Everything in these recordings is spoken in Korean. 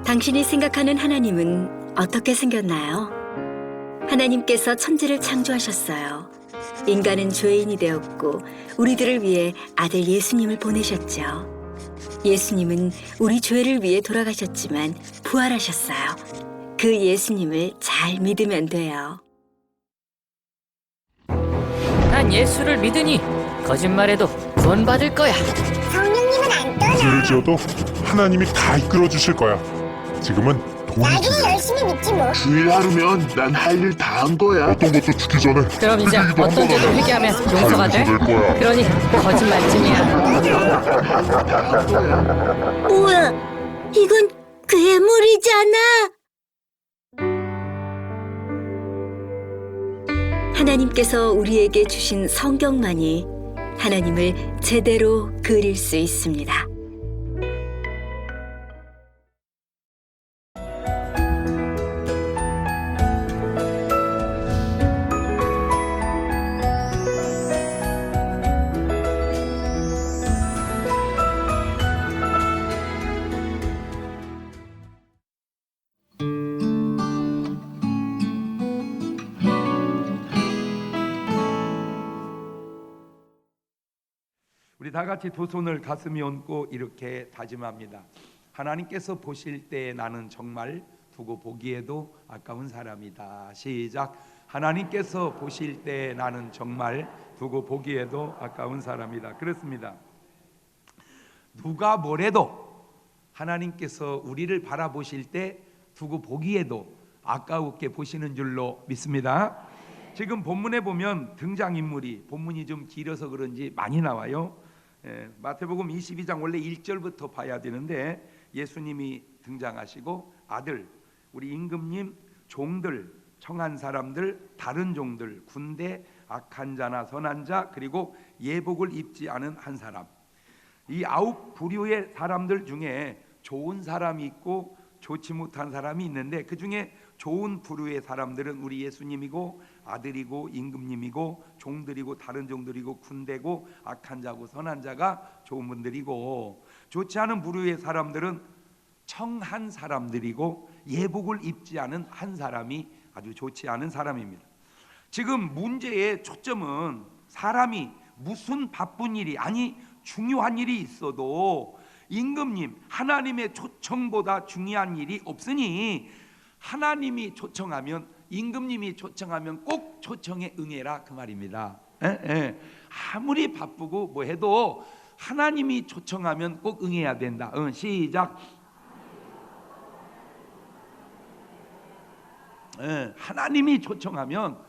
당신이 생각하는 하나님은 어떻게 생겼나요? 하나님께서 천지를 창조하셨어요. 인간은 죄인이 되었고 우리들을 위해 아들 예수님을 보내셨죠. 예수님은 우리 죄를 위해 돌아가셨지만 부활하셨어요. 그 예수님을 잘 믿으면 돼요. 난 예수를 믿으니 거짓말해도 구원받을 거야. 성령님은 안 떠나. 죄를 지어도 하나님이 다 이끌어 주실 거야. 지금은 돈이 나중에 중요해. 열심히 믿지 뭐. 주일 하루면 난 할 일 다 한 거야. 어떤 것도 죽기 전에 그럼 이제 그 얘기도 어떤 한번 죄도 하면 회개하면 다 용서가 돼? 용서될 거야. 그러니 거짓말쯤이야. 뭐야? 이건 괴물이잖아. 하나님께서 우리에게 주신 성경만이 하나님을 제대로 그릴 수 있습니다. 우리 다 같이 두 손을 가슴에 얹고 이렇게 다짐합니다. 하나님께서 보실 때 나는 정말 두고 보기에도 아까운 사람이다. 시작. 하나님께서 보실 때 나는 정말 두고 보기에도 아까운 사람이다. 그렇습니다. 누가 뭐래도 하나님께서 우리를 바라보실 때 두고 보기에도 아까웠게 보시는 줄로 믿습니다. 지금 본문에 보면 등장인물이, 본문이 좀 길어서 그런지 많이 나와요. 마태복음 22장 원래 1절부터 봐야 되는데 예수님이 등장하시고 아들, 우리 임금님, 종들, 청한 사람들, 다른 종들, 군대, 악한 자나 선한 자, 그리고 예복을 입지 않은 한 사람. 이 9 부류의 사람들 중에 좋은 사람이 있고 좋지 못한 사람이 있는데 그 중에 좋은 부류의 사람들은 우리 예수님이고 아들이고 임금님이고 종들이고 다른 종들이고 군대고 악한 자고 선한 자가 좋은 분들이고, 좋지 않은 부류의 사람들은 청한 사람들이고 예복을 입지 않은 한 사람이 아주 좋지 않은 사람입니다. 지금 문제의 초점은 사람이 무슨 바쁜 일이, 아니 중요한 일이 있어도 임금님, 하나님의 초청보다 중요한 일이 없으니 하나님이 초청하면, 임금님이 초청하면 꼭 초청에 응해라, 그 말입니다. 아무리 바쁘고 뭐 해도 하나님이 초청하면 꼭 응해야 된다. 시작. 하나님이 초청하면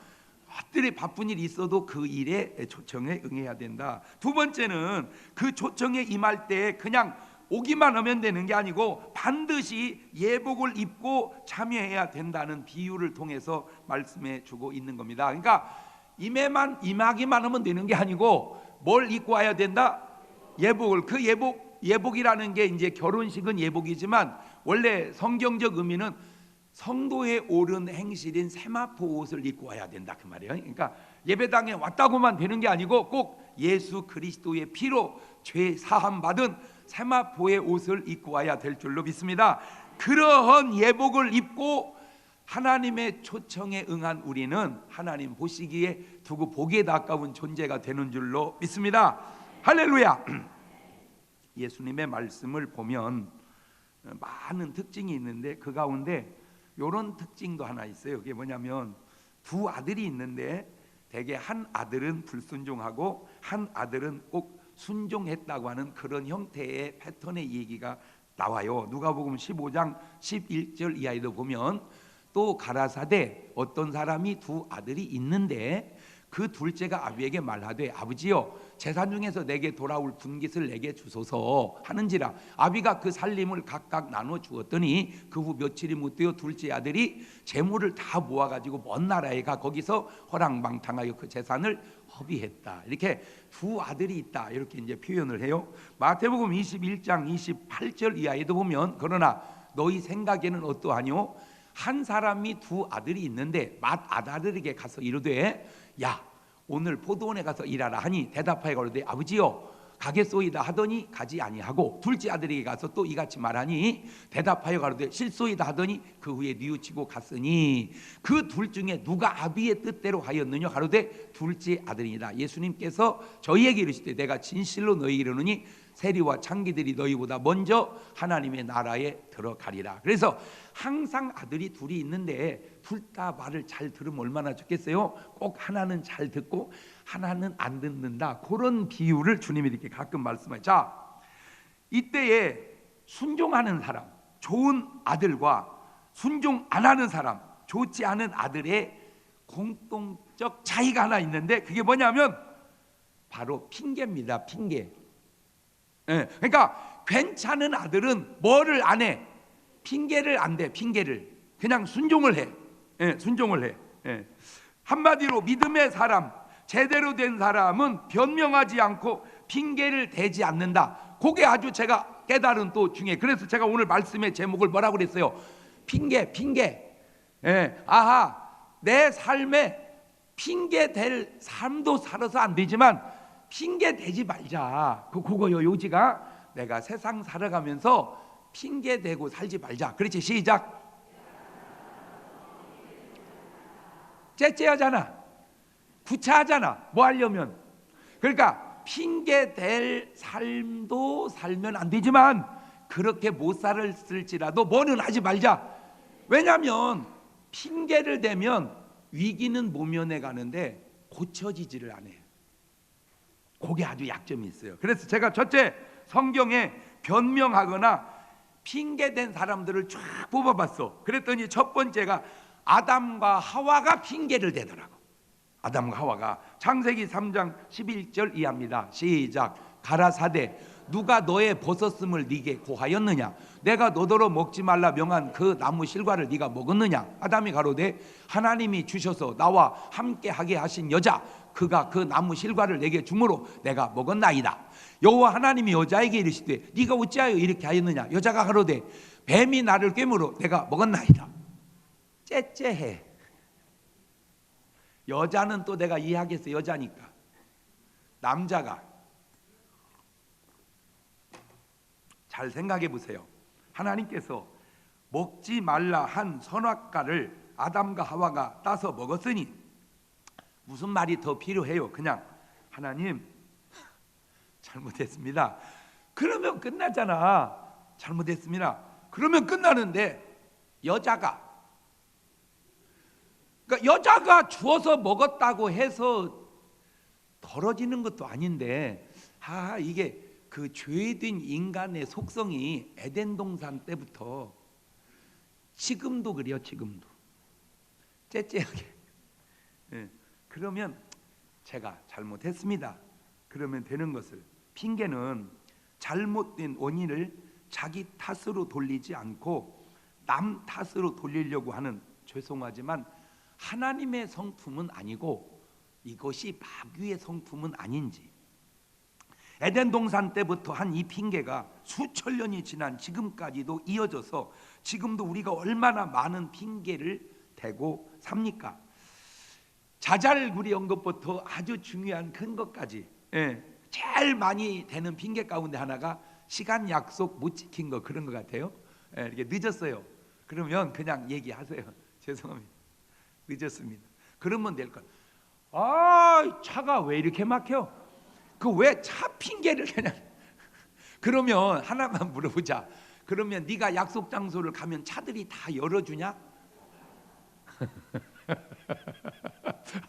어떤 바쁜 일이 있어도 그 일에 초청에 응해야 된다. 두 번째는 그 초청에 임할 때 그냥 오기만 하면 되는 게 아니고 반드시 예복을 입고 참여해야 된다는 비유를 통해서 말씀해 주고 있는 겁니다. 그러니까 임하기만 하면 되는 게 아니고 뭘 입고 와야 된다? 예복을. 그 예복이라는 게 이제 결혼식은 예복이지만 원래 성경적 의미는 성도의 옳은 행실인 세마포 옷을 입고 와야 된다, 그 말이에요. 그러니까 예배당에 왔다고만 되는 게 아니고 꼭 예수 그리스도의 피로 죄 사함 받은 세마포의 옷을 입고 와야 될 줄로 믿습니다. 그러한 예복을 입고 하나님의 초청에 응한 우리는 하나님 보시기에 두고 보기에 가까운 존재가 되는 줄로 믿습니다. 할렐루야. 예수님의 말씀을 보면 많은 특징이 있는데 그 가운데 이런 특징도 하나 있어요. 그게 뭐냐면 두 아들이 있는데 대개 한 아들은 불순종하고 한 아들은 꼭 순종했다고 하는 그런 형태의 패턴의 얘기가 나와요. 누가복음 15장 11절 이하에도 보면 또 가라사대 어떤 사람이 두 아들이 있는데 그 둘째가 아비에게 말하되 아버지여 재산 중에서 내게 돌아올 분깃을 내게 주소서 하는지라. 아비가 그 살림을 각각 나눠 주었더니 그 후 며칠이 못 되어 둘째 아들이 재물을 다 모아가지고 먼 나라에 가 거기서 허랑방탕하여 그 재산을 허비했다. 이렇게 두 아들이 있다, 이렇게 이제 표현을 해요. 마태복음 21장 28절 이하에도 보면 그러나 너희 생각에는 어떠하뇨? 한 사람이 두 아들이 있는데 맏아들에게 가서 이르되 야 오늘 포도원에 가서 일하라 하니 대답하여 가로되 아버지여 가겠소이다 하더니 가지 아니하고 둘째 아들에게 가서 또 이같이 말하니 대답하여 가로되 실소이다 하더니 그 후에 뉘우치고 갔으니 그 둘 중에 누가 아비의 뜻대로 하였느냐 하로되 둘째 아들이니라. 예수님께서 저희에게 이르시되 내가 진실로 너희에게 이르노니 세리와 창기들이 너희보다 먼저 하나님의 나라에 들어가리라. 그래서 항상 아들이 둘이 있는데 둘 다 말을 잘 들으면 얼마나 좋겠어요. 꼭 하나는 잘 듣고 하나는 안 듣는다. 그런 비유를 주님이 이렇게 가끔 말씀해요. 자, 이때에 순종하는 사람, 좋은 아들과 순종 안 하는 사람, 좋지 않은 아들의 공통적 차이가 하나 있는데 그게 뭐냐면 바로 핑계입니다. 핑계. 그러니까 괜찮은 아들은 뭐를 안 해? 핑계를 안 대. 핑계를 그냥 순종을 해. 순종을 해. 한마디로 믿음의 사람, 제대로 된 사람은 변명하지 않고 핑계를 대지 않는다. 그게 아주 제가 깨달은 또 중에, 그래서 제가 오늘 말씀의 제목을 뭐라고 그랬어요? 핑계. 아하, 내 삶에 핑계 댈 삶도 살아서 안 되지만 핑계 대지 말자. 그거요. 요지가 내가 세상 살아가면서 핑계 대고 살지 말자. 그렇지, 시작. 째째하잖아. 구차하잖아. 뭐 하려면. 그러니까 핑계 댈 삶도 살면 안 되지만 그렇게 못 살았을지라도 뭐는 하지 말자. 왜냐하면 핑계를 대면 위기는 모면해 가는데 고쳐지지를 않아요. 그게 아주 약점이 있어요. 그래서 제가 첫째, 성경에 변명하거나 핑계댄 사람들을 쫙 뽑아봤어. 그랬더니 첫 번째가 아담과 하와가 핑계를 대더라고. 아담과 하와가. 창세기 3장 11절 이하입니다. 시작. 가라사대 누가 너의 벗었음을 네게 고하였느냐? 내가 너더러 먹지 말라 명한 그 나무 실과를 네가 먹었느냐? 아담이 가로되 하나님이 주셔서 나와 함께 하게 하신 여자 그가 그 나무 실과를 내게 주므로 내가 먹었나이다. 여호와 하나님이 여자에게 이르시되 네가 어찌하여 이렇게 하였느냐? 여자가 가로되 뱀이 나를 꿰므로 내가 먹었나이다. 째째해. 여자는 또 내가 이해하겠어. 여자니까. 남자가 잘 생각해 보세요. 하나님께서 먹지 말라 한 선악과를 아담과 하와가 따서 먹었으니 무슨 말이 더 필요해요? 그냥 하나님 잘못했습니다. 그러면 끝나잖아. 잘못했습니다. 그러면 끝나는데 여자가, 그러니까 여자가 주워서 먹었다고 해서 덜어지는 것도 아닌데, 이게 그 죄된 인간의 속성이 에덴 동산 때부터 지금도 그래요. 지금도 째째하게. 그러면 제가 잘못했습니다. 그러면 되는 것을, 핑계는 잘못된 원인을 자기 탓으로 돌리지 않고 남 탓으로 돌리려고 하는, 죄송하지만 하나님의 성품은 아니고 이것이 마귀의 성품은 아닌지, 에덴 동산 때부터 한 이 핑계가 수천 년이 지난 지금까지도 이어져서 지금도 우리가 얼마나 많은 핑계를 대고 삽니까? 자잘구리 언급부터 아주 중요한 큰 것까지, 제일 많이 되는 핑계 가운데 하나가 시간 약속 못 지킨 거, 그런 것 같아요. 이렇게 늦었어요. 그러면 그냥 얘기하세요. 죄송합니다. 늦었습니다. 그러면 될 걸. 차가 왜 이렇게 막혀? 그 왜 차 핑계를 그냥. 그러면 하나만 물어보자. 그러면 네가 약속 장소를 가면 차들이 다 열어주냐?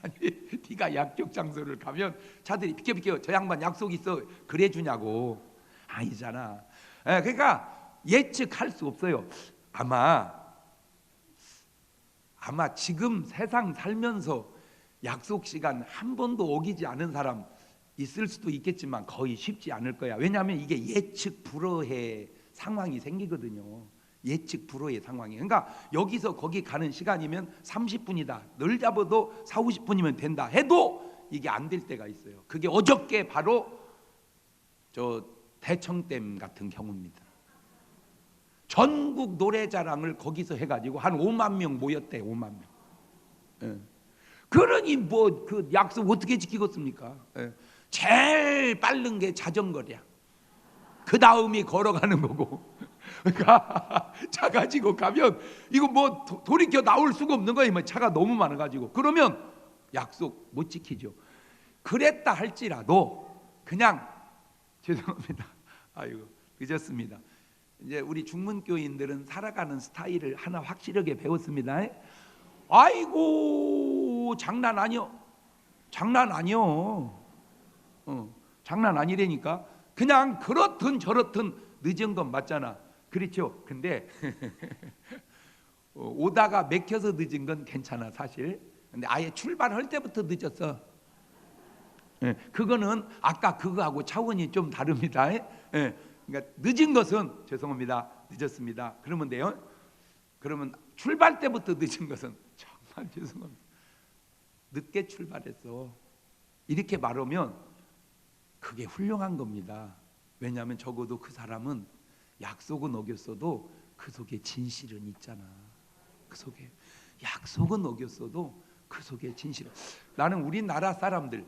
아니, 네가 약속 장소를 가면 차들이 비켜 저 양반 약속 있어 그래 주냐고. 아니잖아. 그러니까 예측할 수 없어요. 아마 지금 세상 살면서 약속 시간 한 번도 어기지 않은 사람 있을 수도 있겠지만 거의 쉽지 않을 거야. 왜냐하면 이게 예측 불허의 상황이 생기거든요. 예측 불허의 상황이. 그러니까 여기서 거기 가는 시간이면 30분이다. 늘 잡아도 4, 50분이면 된다 해도 이게 안 될 때가 있어요. 그게 어저께 바로 저 대청댐 같은 경우입니다. 전국 노래자랑을 거기서 해가지고 한 5만 명 모였대. 5만 명. 그러니 뭐 그 약속 어떻게 지키겠습니까? 제일 빠른 게 자전거랴. 그 다음이 걸어가는 거고. 그러니까 차 가지고 가면 이거 뭐 돌이켜 나올 수가 없는 거예요. 뭐 차가 너무 많아가지고. 그러면 약속 못 지키죠. 그랬다 할지라도 그냥 죄송합니다. 아이고 늦었습니다. 이제 우리 중문교인들은 살아가는 스타일을 하나 확실하게 배웠습니다. 아이고 장난 아니요. 장난 아니요. 장난 아니라니까. 그냥 그렇든 저렇든 늦은 건 맞잖아. 그렇죠. 근데 오다가 맥혀서 늦은 건 괜찮아 사실. 근데 아예 출발할 때부터 늦었어. 그거는 아까 그거하고 차원이 좀 다릅니다. 그러니까 늦은 것은 죄송합니다. 늦었습니다. 그러면 돼요. 그러면 출발 때부터 늦은 것은 정말 죄송합니다. 늦게 출발했어. 이렇게 말하면 그게 훌륭한 겁니다. 왜냐하면 적어도 그 사람은 약속은 어겼어도 그 속에 진실은 있잖아. 그 속에 약속은 어겼어도 그 속에 진실은. 나는 우리나라 사람들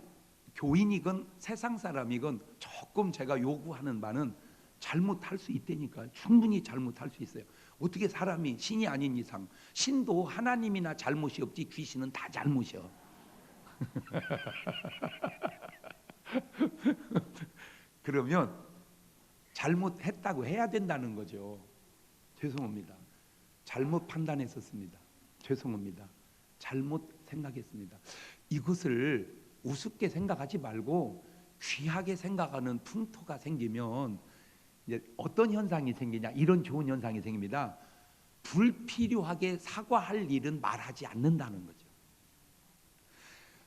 교인이건 세상 사람이건 조금 제가 요구하는 바는 잘못할 수 있다니까. 충분히 잘못할 수 있어요. 어떻게 사람이 신이 아닌 이상 신도 하나님이나 잘못이 없지 귀신은 다 잘못이야. 그러면 잘못했다고 해야 된다는 거죠. 죄송합니다. 잘못 판단했었습니다. 죄송합니다. 잘못 생각했습니다. 이것을 우습게 생각하지 말고 귀하게 생각하는 풍토가 생기면 이제 어떤 현상이 생기냐, 이런 좋은 현상이 생깁니다. 불필요하게 사과할 일은 말하지 않는다는 거죠.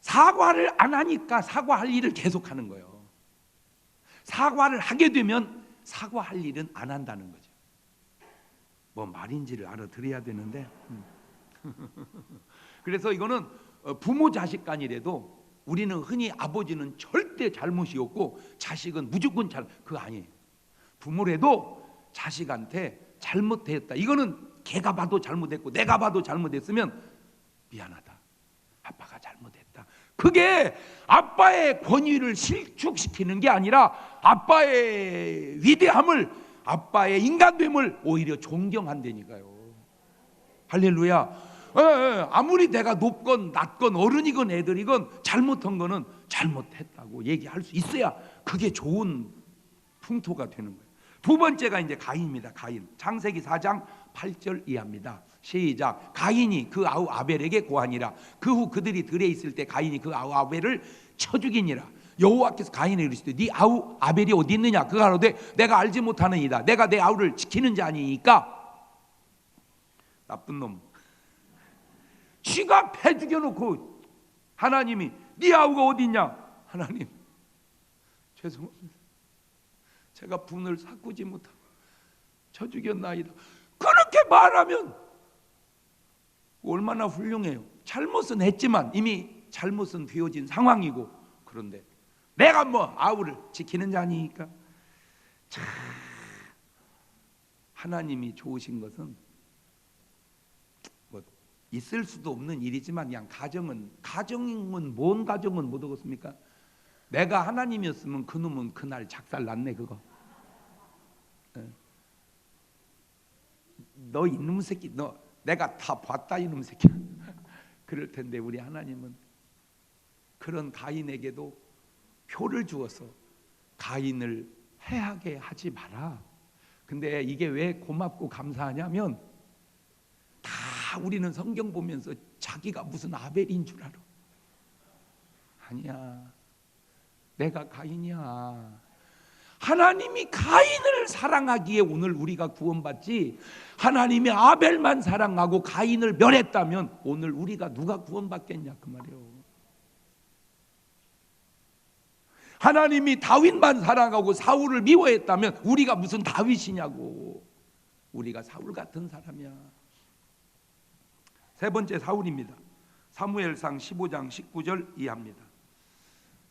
사과를 안 하니까 사과할 일을 계속하는 거예요. 사과를 하게 되면 사과할 일은 안 한다는 거죠. 뭐 말인지를 알아들어야 되는데 그래서 이거는 부모 자식 간이라도 우리는 흔히 아버지는 절대 잘못이 없고 자식은 무조건 그거 아니에요. 부모라도 자식한테 잘못했다, 이거는 걔가 봐도 잘못했고 내가 봐도 잘못했으면 미안하다, 아빠가 잘못했다. 그게 아빠의 권위를 실축시키는 게 아니라 아빠의 위대함을, 아빠의 인간됨을 오히려 존경한다니까요. 할렐루야. 아무리 내가 높건 낮건 어른이건 애들이건 잘못한 거는 잘못했다고 얘기할 수 있어야 그게 좋은 풍토가 되는 거예요. 두 번째가 이제 가인입니다. 가인. 창세기 4장 8절 이하입니다. 시작. 가인이 그 아우 아벨에게 고하니라. 그 후 그들이 들에 있을 때 가인이 그 아우 아벨을 쳐 죽이니라. 여호와께서 가인에게 이르시되 네 아우 아벨이 어디 있느냐. 그가 가로되 내가 알지 못하느니이다. 내가 내 아우를 지키는 자니까. 나쁜 놈. 쥐가 패 죽여놓고 하나님이 네 아우가 어디 있냐. 하나님 죄송합니다. 제가 분을 삭구지 못하고 쳐 죽였나이다. 그렇게 말하면 얼마나 훌륭해요. 잘못은 했지만 이미 잘못은 되어진 상황이고, 그런데 내가 뭐 아우를 지키는 자니까. 참 하나님이 좋으신 것은 뭐 있을 수도 없는 일이지만 그냥 가정은 뭔 가정은 못 얻었습니까? 내가 하나님이었으면 그놈은 그날 작살 났네 그거. 너 이놈 새끼, 너 내가 다 봤다 이놈 새끼. 그럴 텐데 우리 하나님은 그런 가인에게도 표를 주어서 가인을 해하게 하지 마라. 근데 이게 왜 고맙고 감사하냐면 다 우리는 성경 보면서 자기가 무슨 아벨인 줄 알아. 아니야. 내가 가인이야. 하나님이 가인을 사랑하기에 오늘 우리가 구원받지, 하나님이 아벨만 사랑하고 가인을 멸했다면 오늘 우리가 누가 구원받겠냐 그 말이에요. 하나님이 다윗만 사랑하고 사울을 미워했다면 우리가 무슨 다윗이냐고. 우리가 사울 같은 사람이야. 세 번째 사울입니다. 사무엘상 15장 19절 이하입니다.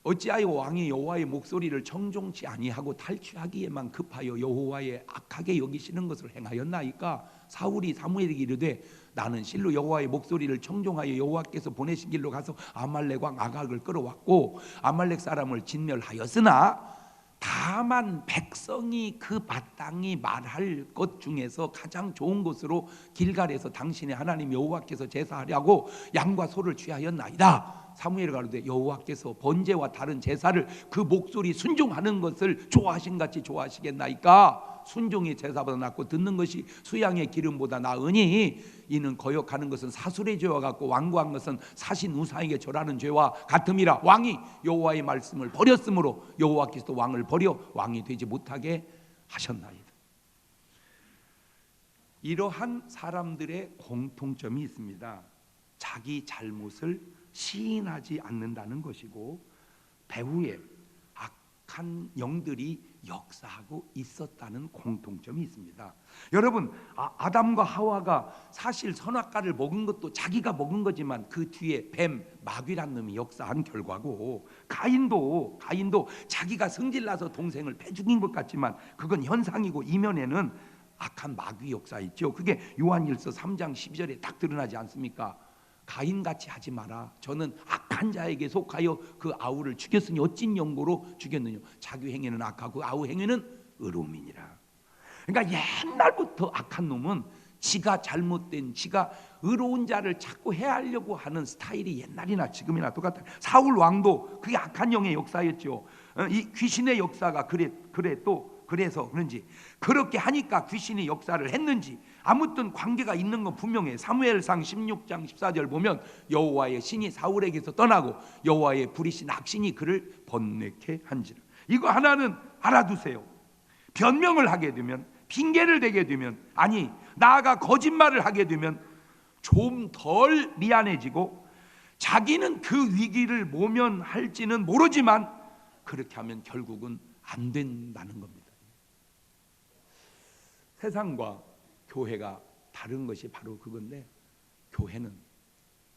어찌하여 왕이 여호와의 목소리를 청종치 아니하고 탈취하기에만 급하여 여호와의 악하게 여기시는 것을 행하였나이까? 사울이 사무엘에게 이르되 나는 실로 여호와의 목소리를 청종하여 여호와께서 보내신 길로 가서 아말렉 왕 아각을 끌어왔고 아말렉 사람을 진멸하였으나 다만 백성이 그 마땅히 말할 것 중에서 가장 좋은 것으로 길갈에서 당신의 하나님 여호와께서 제사하려고 양과 소를 취하였나이다. 사무엘이 가로되 여호와께서 번제와 다른 제사를 그 목소리 순종하는 것을 좋아하신 같이 좋아하시겠나이까? 순종이 제사보다 낫고 듣는 것이 수양의 기름보다 나으니 이는 거역하는 것은 사술의 죄와 같고 완고한 것은 사신 우상에게 절하는 죄와 같음이라. 왕이 여호와의 말씀을 버렸으므로 여호와께서 왕을 버려 왕이 되지 못하게 하셨나이다. 이러한 사람들의 공통점이 있습니다. 자기 잘못을 시인하지 않는다는 것이고 배후에 악한 영들이 역사하고 있었다는 공통점이 있습니다. 여러분, 아담과 하와가 사실 선악과를 먹은 것도 자기가 먹은 거지만 그 뒤에 뱀, 마귀란 놈이 역사한 결과고, 가인도 자기가 성질나서 동생을 패 죽인 것 같지만 그건 현상이고 이면에는 악한 마귀 역사 있죠. 그게 요한일서 3장 12절에 딱 드러나지 않습니까? 가인같이 하지 마라. 저는 악한 자에게 속하여 그 아우를 죽였으니 어찐 영고로 죽였느냐. 자기 행위는 악하고 아우 행위는 의로움이니라. 그러니까 옛날부터 악한 놈은 지가 잘못된, 지가 의로운 자를 자꾸 해하려고 하는 스타일이 옛날이나 지금이나 똑같아요. 사울 왕도 그게 악한 영의 역사였죠. 이 귀신의 역사가 그래서 그런지 그렇게 하니까 귀신이 역사를 했는지 아무튼 관계가 있는 건 분명해. 사무엘상 16장 14절 보면 여호와의 신이 사울에게서 떠나고 여호와의 불이신 악신이 그를 번뇌케 한지라. 이거 하나는 알아두세요. 변명을 하게 되면, 핑계를 대게 되면, 아니 나아가 거짓말을 하게 되면 좀 덜 미안해지고 자기는 그 위기를 모면할지는 모르지만 그렇게 하면 결국은 안 된다는 겁니다. 세상과 교회가 다른 것이 바로 그건데, 교회는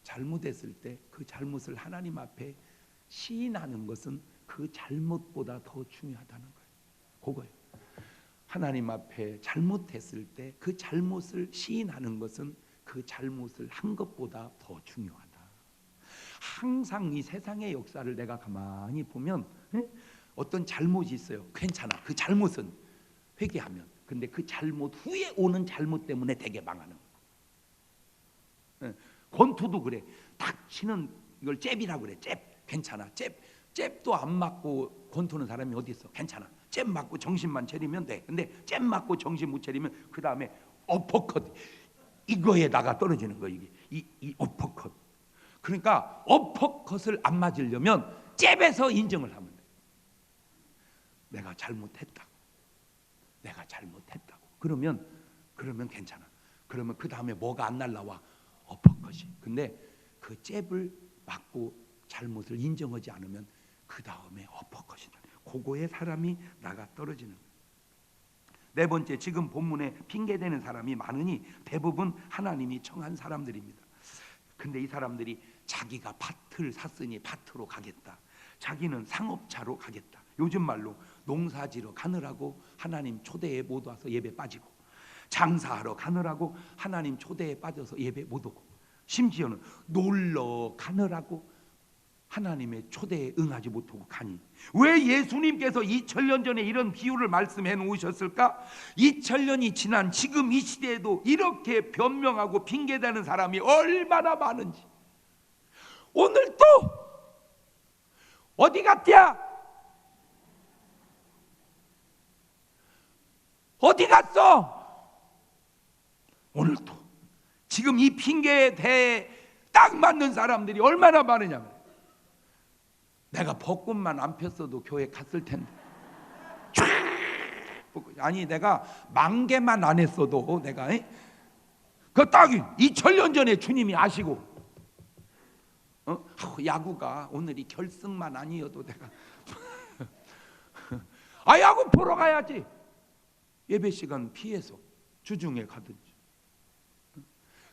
잘못했을 때 그 잘못을 하나님 앞에 시인하는 것은 그 잘못보다 더 중요하다는 거예요. 그거예요. 하나님 앞에 잘못했을 때 그 잘못을 시인하는 것은 그 잘못을 한 것보다 더 중요하다. 항상 이 세상의 역사를 내가 가만히 보면 어떤 잘못이 있어요. 괜찮아. 그 잘못은 회개하면. 근데 그 잘못 후에 오는 잘못 때문에 되게 망하는 거예요. 권투도 그래. 탁 치는 이걸 잽이라고 그래. 잽. 괜찮아. 잽도 안 맞고 권투는 사람이 어디 있어? 괜찮아. 잽 맞고 정신만 차리면 돼. 근데 잽 맞고 정신 못 차리면 그 다음에 어퍼컷, 이거에다가 떨어지는 거예요. 이 어퍼컷. 그러니까 어퍼컷을 안 맞으려면 잽에서 인정을 하면 돼. 내가 잘못했다고. 그러면 괜찮아. 그러면 그 다음에 뭐가 안 날라와? 어퍼컷이. 근데 그 잽을 맞고 잘못을 인정하지 않으면 그 다음에 어퍼컷이다. 그거에 사람이 나가 떨어지는 거예요. 네 번째, 지금 본문에 핑계대는 사람이 많으니 대부분 하나님이 청한 사람들입니다. 근데 이 사람들이 자기가 밭을 샀으니 밭으로 가겠다. 자기는 상업차로 가겠다. 요즘 말로 농사지러 가느라고 하나님 초대에 못 와서 예배 빠지고, 장사하러 가느라고 하나님 초대에 빠져서 예배 못 오고, 심지어는 놀러 가느라고 하나님의 초대에 응하지 못하고 가니, 왜 예수님께서 2000년 전에 이런 비유를 말씀해 놓으셨을까? 2000년이 지난 지금 이 시대에도 이렇게 변명하고 핑계대는 사람이 얼마나 많은지. 오늘 또 어디 갔냐? 어디 갔어? 오늘 또 지금 이 핑계에 대해 딱 맞는 사람들이 얼마나 많으냐면, 내가 벚꽃만 안 폈어도 교회 갔을 텐데, 아니 내가 만개만 안 했어도 내가 그 딱 2000년 전에 주님이 아시고, 야구가 오늘이 결승만 아니어도 내가 야구 보러 가야지. 예배 시간 피해서 주중에 가든지.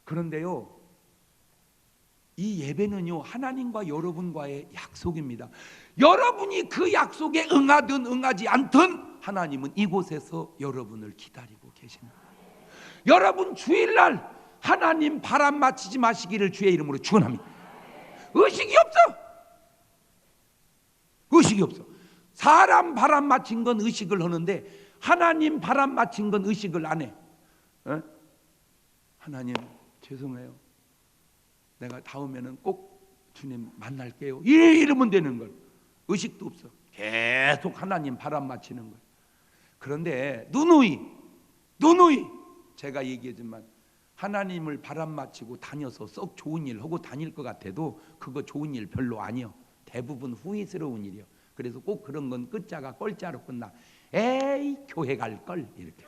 그런데요, 이 예배는요, 하나님과 여러분과의 약속입니다. 여러분이 그 약속에 응하든 응하지 않든 하나님은 이곳에서 여러분을 기다리고 계십니다. 여러분 주일날 하나님 바람 맞히지 마시기를 주의 이름으로 축원합니다. 의식이 없어. 의식이 없어. 사람 바람 맞힌 건 의식을 하는데 하나님 바람 맞힌 건 의식을 안 해. 어? 하나님 죄송해요. 내가 다음에는 꼭 주님 만날게요. 이러면 되는 걸. 의식도 없어. 계속 하나님 바람 맞히는 걸. 그런데 누누이 제가 얘기하지만 하나님을 바람 맞히고 다녀서 썩 좋은 일 하고 다닐 것 같아도 그거 좋은 일 별로 아니요. 대부분 후회스러운 일이요. 그래서 꼭 그런 건 끝자가 껄자로 끝나. 에이 교회 갈 걸 이렇게.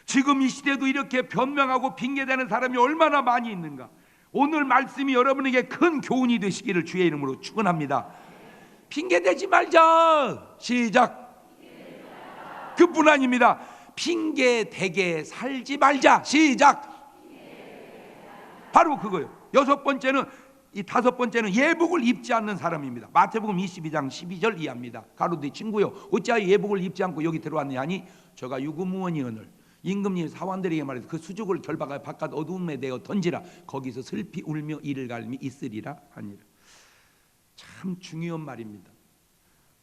지금 이 시대도 이렇게 변명하고 핑계대는 사람이 얼마나 많이 있는가. 오늘 말씀이 여러분에게 큰 교훈이 되시기를 주의 이름으로 축원합니다. 핑계대지 말자. 시작. 그뿐 아닙니다. 핑계대게 살지 말자. 시작. 바로 그거예요. 여섯 번째는, 이 다섯 번째는 예복을 입지 않는 사람입니다. 마태복음 22장 12절 이하입니다. 가로되 친구요 어찌하여 예복을 입지 않고 여기 들어왔느냐 하니 저가 유구무원이오늘 임금님 사환들에게 말해서 그 수족을 결박하여 바깥 어두움에 내어 던지라. 거기서 슬피 울며 이를 갈미 있으리라 하니라. 참 중요한 말입니다.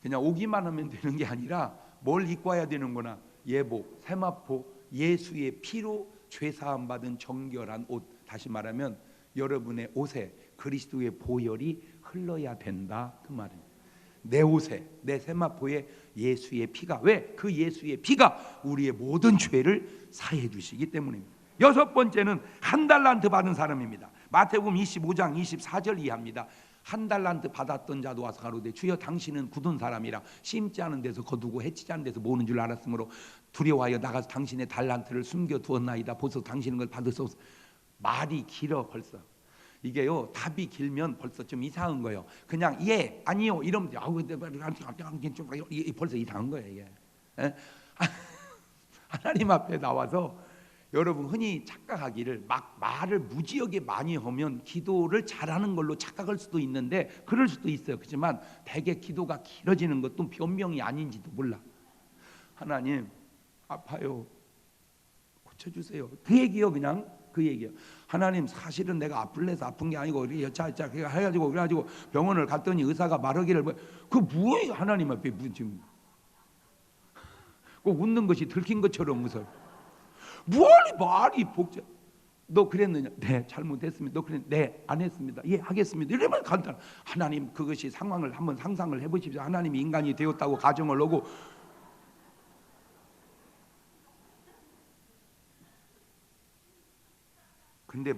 그냥 오기만 하면 되는 게 아니라 뭘 입고 와야 되는구나. 예복, 세마포, 예수의 피로 죄사함 받은 정결한 옷. 다시 말하면 여러분의 옷에 그리스도의 보혈이 흘러야 된다 그 말입니다. 내 옷에, 내 세마포에 예수의 피가, 왜? 그 예수의 피가 우리의 모든 죄를 사해 주시기 때문입니다. 여섯 번째는 한 달란트 받은 사람입니다. 마태복음 25장 24절 이하입니다. 한 달란트 받았던 자도 와서 가로되 주여 당신은 굳은 사람이라 심지 않은 데서 거두고 해치지 않은 데서 모으는 줄 알았으므로 두려워하여 나가서 당신의 달란트를 숨겨 두었나이다. 보소 당신은 걸 받으소서. 말이 길어 벌써. 이게요 답이 길면 벌써 좀 이상한 거예요. 그냥 예 아니요 이러면 벌써 이상한 거예요 이게. 하나님 앞에 나와서 여러분 흔히 착각하기를 막 말을 무지하게 많이 하면 기도를 잘하는 걸로 착각할 수도 있는데 그럴 수도 있어요. 그렇지만 대개 기도가 길어지는 것도 변명이 아닌지도 몰라. 하나님 아파요 고쳐주세요. 그 얘기요. 그냥 그 얘기요. 하나님 사실은 내가 아플래서 아픈 게 아니고 여차저차 해가지고 그래가지고 병원을 갔더니 의사가 말하기를 그 뭐예요 하나님 앞에 지금 꼭 웃는 것이 들킨 것처럼 웃어. 뭘 말이 복잡. 너 그랬느냐? 네 잘못했습니다. 너 그랬? 네 안 했습니다. 예 하겠습니다. 이러면 간단. 하나님 그것이 상황을 한번 상상을 해보십시오. 하나님이 인간이 되었다고 가정을 하고 근데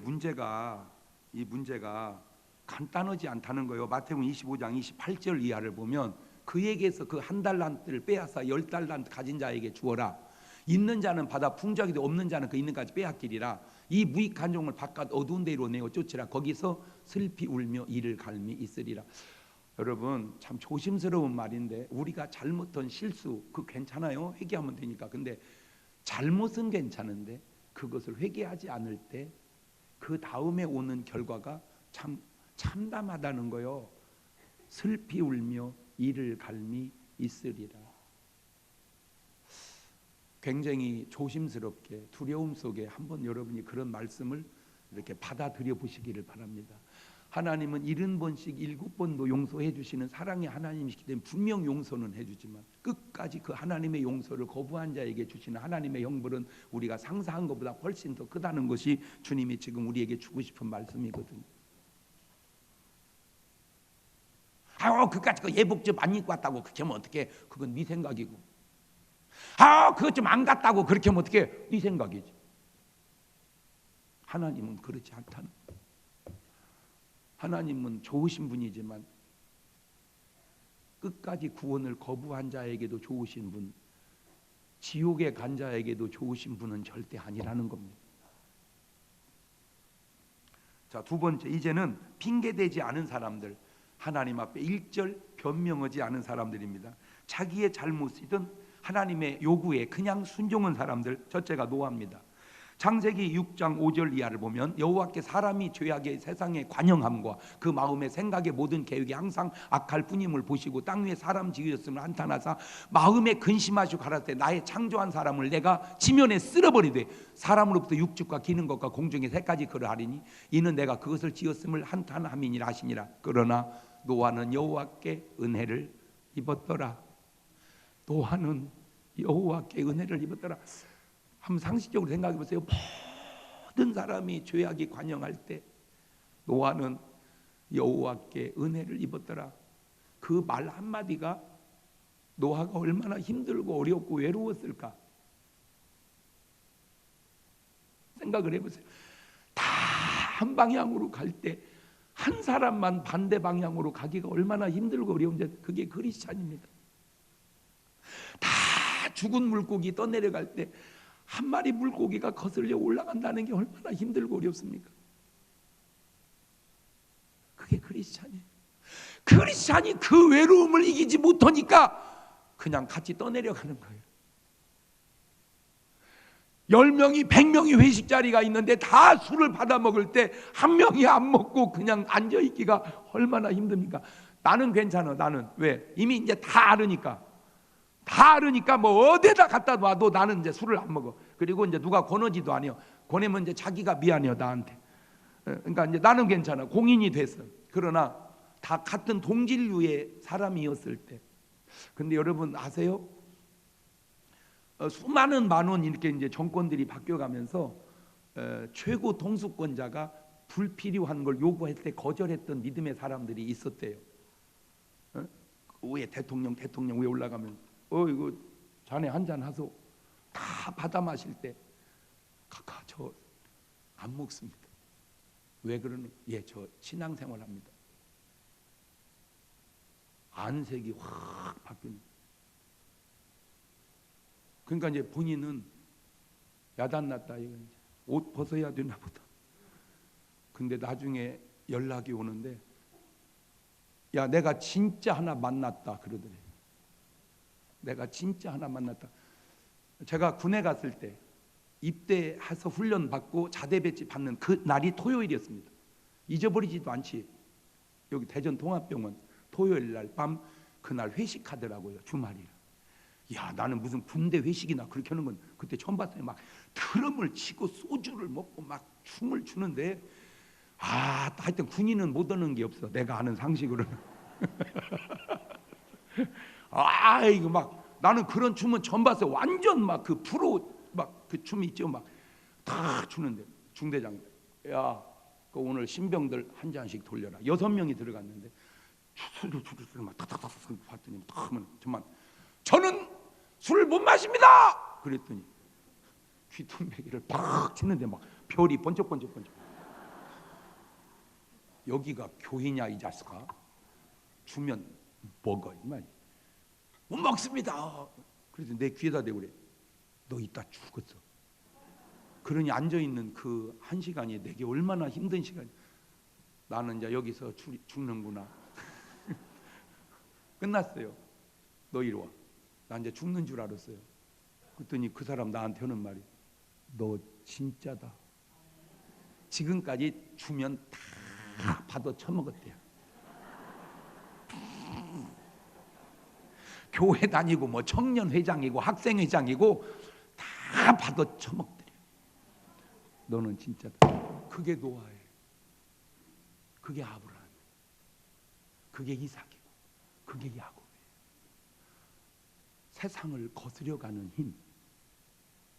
이 문제가 간단하지 않다는 거예요. 마태복음 25장 28절 이하를 보면 그에게서 그 한 달란트를 빼앗아 10달란트 가진 자에게 주어라. 있는 자는 받아 풍족하게 없는 자는 그 있는 까지 빼앗기리라. 이 무익한 종을 바깥 어두운 데로 내어 쫓으라. 거기서 슬피 울며 이를 갈미 있으리라. 여러분 참 조심스러운 말인데 우리가 잘못한 실수 그 괜찮아요. 회개하면 되니까. 근데 잘못은 괜찮은데 그것을 회개하지 않을 때 그 다음에 오는 결과가 참 참담하다는 거요. 슬피 울며 이를 갈미 있으리라. 굉장히 조심스럽게 두려움 속에 한번 여러분이 그런 말씀을 이렇게 받아들여 보시기를 바랍니다. 하나님은 70번씩 7번도 용서해 주시는 사랑의 하나님이시기 때문에 분명 용서는 해주지만 끝까지 그 하나님의 용서를 거부한 자에게 주시는 하나님의 형벌은 우리가 상상한 것보다 훨씬 더 크다는 것이 주님이 지금 우리에게 주고 싶은 말씀이거든요. 그까짓 거 예복 좀 안 입고 왔다고 그렇게 하면 어떡해. 그건 네 생각이고. 그것 좀 안 갔다고 그렇게 하면 어떡해. 네 생각이지. 하나님은 그렇지 않다는 거예요. 하나님은 좋으신 분이지만 끝까지 구원을 거부한 자에게도 좋으신 분, 지옥에 간 자에게도 좋으신 분은 절대 아니라는 겁니다. 자, 두 번째, 이제는 핑계대지 않은 사람들, 하나님 앞에 일절 변명하지 않은 사람들입니다. 자기의 잘못이든 하나님의 요구에 그냥 순종한 사람들. 첫째가 노아입니다. 창세기 6장 5절 이하를 보면 여호와께 사람이 죄악의 세상에 관영함과 그 마음의 생각의 모든 계획이 항상 악할 뿐임을 보시고 땅 위에 사람 지으셨음을 한탄하사 마음에 근심하시고 가라사대 나의 창조한 사람을 내가 지면에 쓸어버리되 사람으로부터 육축과 기는 것과 공중의 새 가지 그러하리니 이는 내가 그것을 지었음을 한탄함이니라 하시니라. 그러나 노아는 여호와께 은혜를 입었더라. 노아는 여호와께 은혜를 입었더라. 한번 상식적으로 생각해 보세요. 모든 사람이 죄악이 관영할 때 노아는 여호와께 은혜를 입었더라. 그 말 한마디가 노아가 얼마나 힘들고 어렵고 외로웠을까 생각을 해보세요. 다 한 방향으로 갈 때 한 사람만 반대 방향으로 가기가 얼마나 힘들고 어려운지 그게 크리스찬입니다. 다 죽은 물고기 떠내려갈 때 한 마리 물고기가 거슬려 올라간다는 게 얼마나 힘들고 어렵습니까? 그게 크리스찬이에요. 크리스찬이 그 외로움을 이기지 못하니까 그냥 같이 떠내려가는 거예요. 10명이 100명이 회식 자리가 있는데 다 술을 받아 먹을 때 한 명이 안 먹고 그냥 앉아있기가 얼마나 힘듭니까? 나는 괜찮아. 나는 왜? 이미 이제 다 알으니까 뭐 어디다 갖다 놔도 나는 이제 술을 안 먹어. 그리고 이제 누가 권하지도 아니요. 권하면 이제 자기가 미안해요 나한테. 그러니까 이제 나는 괜찮아. 공인이 됐어. 그러나 다 같은 동질류의 사람이었을 때. 근데 여러분 아세요? 수많은 만원 이렇게 이제 정권들이 바뀌어가면서 최고 통수권자가 불필요한 걸 요구할 때 거절했던 믿음의 사람들이 있었대요. 위에 대통령 위에 올라가면 이거 자네 한잔 하소. 다 받아 마실 때 카카 저 안 먹습니다. 왜 그러는? 저 신앙생활 합니다. 안색이 확 바뀌는. 그러니까 이제 본인은 야단났다 이거 이제 옷 벗어야 되나 보다. 근데 나중에 연락이 오는데 야 내가 진짜 하나 만났다 그러더래. 내가 진짜 하나 만났다. 제가 군에 갔을 때 입대해서 훈련 받고 자대 배치 받는 그 날이 토요일이었습니다. 잊어버리지도 않지. 여기 대전 통합병원 토요일 날 밤 그날 회식하더라고요. 주말이라. 야 나는 무슨 군대 회식이나 그렇게 하는 건 그때 처음 봤어요. 막 드럼을 치고 소주를 먹고 막 춤을 추는데 하여튼 군인은 못 얻는 게 없어. 내가 아는 상식으로는. 이거 막 나는 그런 춤은 처음 봤어요. 완전 막 그 프로 막 그 춤이 있죠. 막 다 추는데 중대장 야 그 오늘 신병들 한 잔씩 돌려라. 6명이 들어갔는데 술을 막 탁탁탁 봤더니 딱 하면 정말 저는 술을 못 마십니다. 그랬더니 귀퉁배기를 팍 치는데 막 별이 번쩍번쩍. 여기가 교회냐 이 자식아. 주면 먹어 이 말이야. 못 먹습니다. 그래서 내 귀에다 대고 그래. 너 이따 죽었어. 그러니 앉아있는 그 1시간이 내게 얼마나 힘든 시간이야. 나는 이제 여기서 죽는구나. 끝났어요. 너 이리 와. 나 이제 죽는 줄 알았어요. 그랬더니 그 사람 나한테 하는 말이 너 진짜다. 지금까지 주면 다 받아 처먹었대요. 교회 다니고 뭐 청년회장이고 학생회장이고 다 받아 처먹더래. 너는 진짜다. 그게 노아예요. 그게 아브라함. 그게 이삭이고 그게 야곱이에요. 세상을 거스려가는 힘.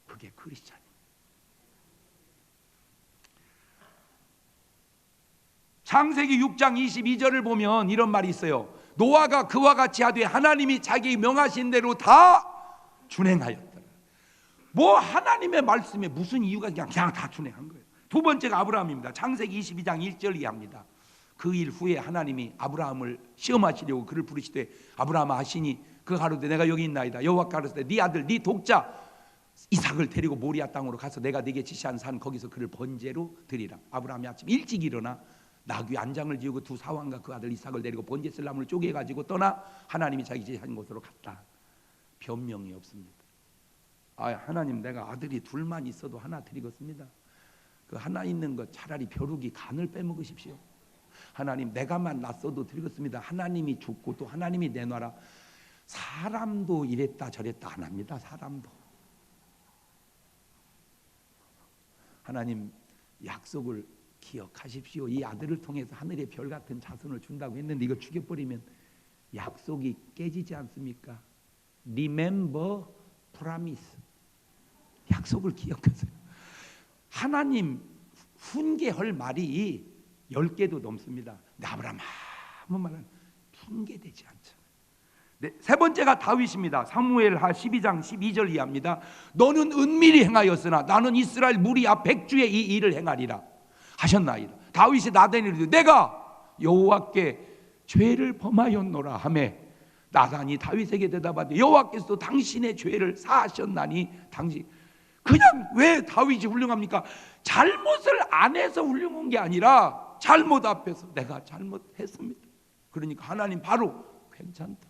그게 크리스찬입니다. 창세기 6장 22절을 보면 이런 말이 있어요. 노아가 그와 같이 하되 하나님이 자기 명하신 대로 다 준행하였더라. 뭐 하나님의 말씀에 무슨 이유가 그냥 다 준행한 거예요. 두 번째가 아브라함입니다. 창세기 22장 1절 이하입니다. 그 일 후에 하나님이 아브라함을 시험하시려고 그를 부르시되 아브라함아 하시니 그 하루되 내가 여기 있나이다. 여호와께서 가로되 네 아들 네 독자 이삭을 데리고 모리아 땅으로 가서 내가 네게 지시한 산 거기서 그를 번제로 드리라. 아브라함이 아침 일찍 일어나 나귀 안장을 지우고 두 사환과 그 아들 이삭을 데리고 번제 쓸 나무를 쪼개 가지고 떠나 하나님이 자기 지시한 곳으로 갔다. 변명이 없습니다. 하나님, 내가 아들이 둘만 있어도 하나 드리겠습니다. 그 하나 있는 것 차라리 벼룩이 간을 빼먹으십시오. 하나님, 내가만 낳았어도 드리겠습니다. 하나님이 죽고 또 하나님이 내놔라. 사람도 이랬다 저랬다 안 합니다. 사람도. 하나님, 약속을 기억하십시오. 이 아들을 통해서 하늘의 별 같은 자손을 준다고 했는데 이거 죽여버리면 약속이 깨지지 않습니까? Remember promise. 약속을 기억하세요. 하나님 훈계할 말이 10개도 넘습니다. 근데 아브라함 아무 말은 핑계되지 않잖아요. 네, 세 번째가 다윗입니다. 사무엘하 12장 12절 이하입니다. 너는 은밀히 행하였으나 나는 이스라엘 무리 앞 백주에 이 일을 행하리라 하셨나이다. 다윗이 나단에게 이르되 내가 여호와께 죄를 범하였노라 하매 나단이 다윗에게 대답하되 여호와께서도 당신의 죄를 사하셨나니 당신. 그냥 왜 다윗이 훌륭합니까? 잘못을 안 해서 훌륭한 게 아니라 잘못 앞에서 내가 잘못했습니다. 그러니까 하나님 바로 괜찮다.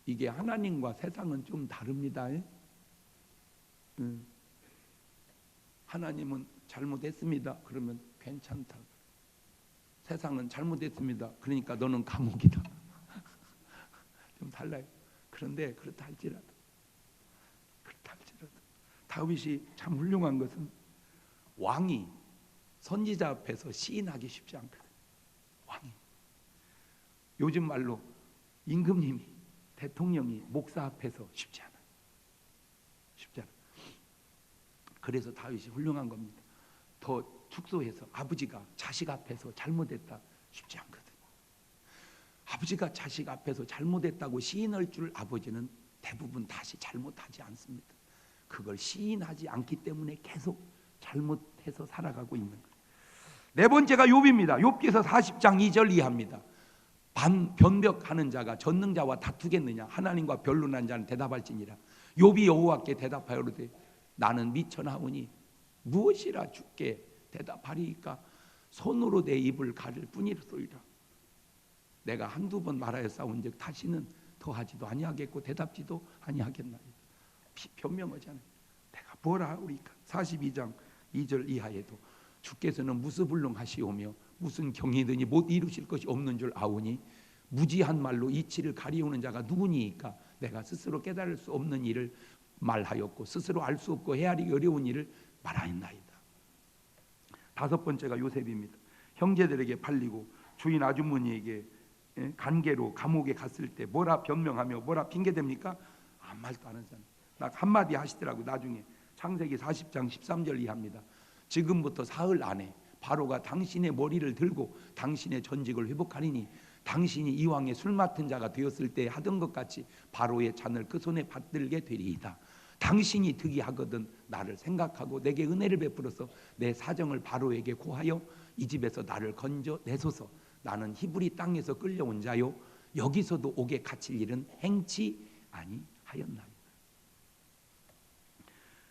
이게 하나님과 세상은 좀 다릅니다. 하나님은 잘못했습니다. 그러면 괜찮다. 세상은 잘못했습니다. 그러니까 너는 감옥이다. 좀 달라요. 그런데 그렇다 할지라도 다윗이 참 훌륭한 것은 왕이 선지자 앞에서 시인하기 쉽지 않거든. 왕이 요즘 말로 임금님이 대통령이 목사 앞에서 쉽지 않아. 그래서 다윗이 훌륭한 겁니다. 더 축소해서 아버지가 자식 앞에서 잘못했다 쉽지 않거든. 아버지가 자식 앞에서 잘못했다고 시인할 줄 아버지는 대부분 다시 잘못하지 않습니다. 그걸 시인하지 않기 때문에 계속 잘못해서 살아가고 있는 거예요. 네 번째가 욥입니다. 욥기서 40장 2절 이하입니다. 변벽하는 자가 전능자와 다투겠느냐? 하나님과 변론한 자는 대답할지니라. 욥이 여호와께 대답하여 이르되 나는 미천하오니 무엇이라 주께 대답하리이까? 손으로 내 입을 가릴 뿐이로소이다. 내가 한두 번 말하여 싸운즉 다시는 더하지도 아니하겠고 대답지도 아니하겠나이다. 변명하잖아요. 내가 뭐라 하오리까? 42장 2절 이하에도 주께서는 무스불능하시오며 무슨 경이든지 못 이루실 것이 없는 줄 아오니 무지한 말로 이치를 가리우는 자가 누구니이까? 내가 스스로 깨달을 수 없는 일을 말하였고 스스로 알 수 없고 헤아리기 어려운 일을 말하였나이다. 다섯 번째가 요셉입니다. 형제들에게 팔리고 주인 아주머니에게 간계로 감옥에 갔을 때 뭐라 변명하며 뭐라 핑계댑니까? 아무 말도 안 하잖아요. 딱 한마디 하시더라고. 나중에 창세기 40장 13절 이하입니다. 지금부터 사흘 안에 바로가 당신의 머리를 들고 당신의 전직을 회복하리니 당신이 이 왕의 술 맡은 자가 되었을 때 하던 것 같이 바로의 잔을 그 손에 받들게 되리이다. 당신이 득이하거든 나를 생각하고 내게 은혜를 베풀어서 내 사정을 바로에게 고하여 이 집에서 나를 건져 내소서. 나는 히브리 땅에서 끌려온 자요 여기서도 옥에 갇힐 일은 행치 아니하였나이다.